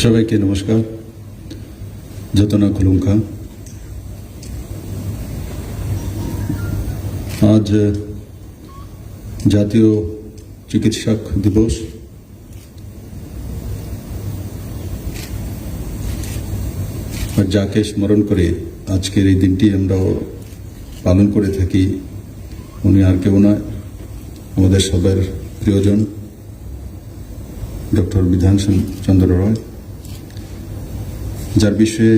সবাইকে নমস্কার। যতনা খুলুঙ্খা। আজ জাতীয় চিকিৎসক দিবস। আর যাকে স্মরণ করে আজকের এই দিনটি আমরা পালন করে থাকি, উনি আর কেউ নয়, আমাদের সবার প্রিয়জন ডক্টর বিধান চন্দ্র রয়, যার বিষয়ে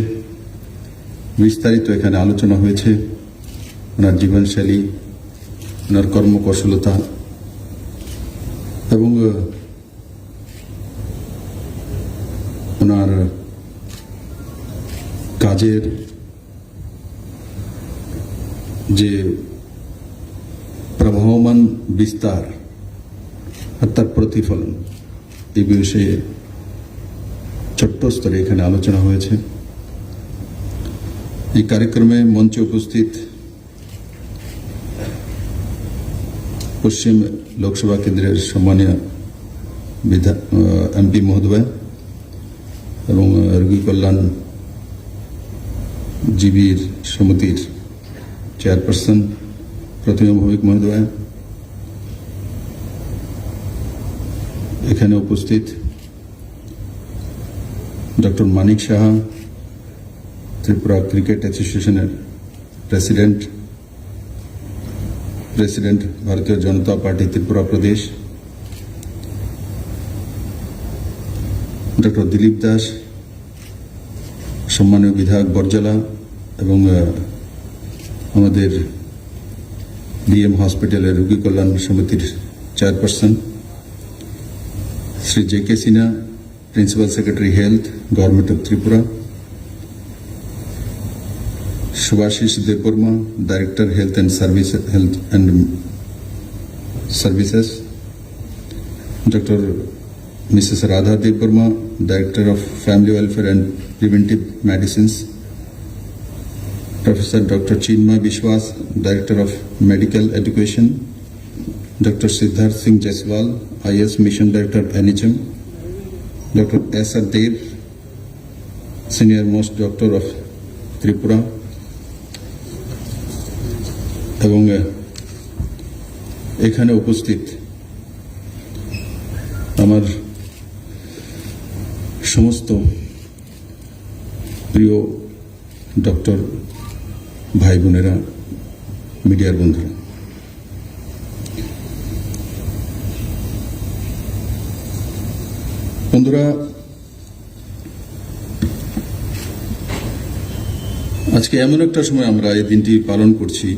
বিস্তারিত এখানে আলোচনা হয়েছে। ওনার জীবনশৈলী, ওনার কর্মকৌশলতা এবং ওনার কাজের যে প্রবাহমান বিস্তার আর তার প্রতিফলন, এই বিষয়ে ছোট্ট স্তরে এখানে আলোচনা হয়েছে। এই কার্যক্রমে মঞ্চে উপস্থিত পশ্চিম লোকসভা কেন্দ্রের সম্মানীয় এমপি মহোদয় এবং রোগী কল্যাণ জীবীর সমিতির চেয়ারপারসন প্রতিমা ভৌমিক মহোদয়, এখানে উপস্থিত ডক্টর মানিক সাহা, ত্রিপুরা ক্রিকেট অ্যাসোসিয়েশনের প্রেসিডেন্ট ভারতীয় জনতা পার্টি ত্রিপুরা প্রদেশ, ডক্টর দিলীপ দাস, সম্মানীয় বিধায়ক বরজলা এবং আমাদের ডিএম হসপিটালের রোগী কল্যাণ সমিতির chairperson Shri J K Sinha, principal secretary health, government of Tripura, Subhashish Devburma, Director Health and Services, Dr. Mrs. Radha Devburma, Director of Family Welfare and Preventive Medicines, Professor Dr. Chinmay Bishwas, Director of Medical Education, Dr. Siddharth Singh Jaiswal, IS Mission Director NHM, Dr. S.R. Dev, Senior Most Doctor of Tripura, এবং এখানে উপস্থিত আমার সমস্ত প্রিয় doctor ভাই বোনেরা, মিডিয়ার বন্ধুরা, আজকে এমন একটা সময় আমরা এই দিনটি পালন করছি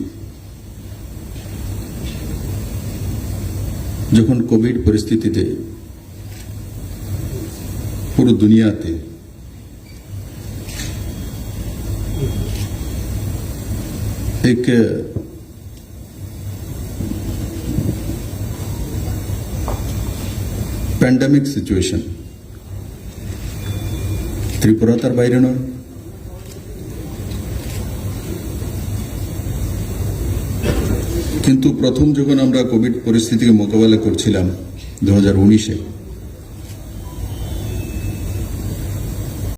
যখন কোভিড পরিস্থিতিতে পুরো দুনিয়াতে এক প্যান্ডামিক সিচুয়েশন, ত্রিপুরা তার বাইরে নয়। কিন্তু প্রথম যখন আমরা কোভিড পরিস্থিতিকে মোকাবেলা করছিলাম 2019-এ,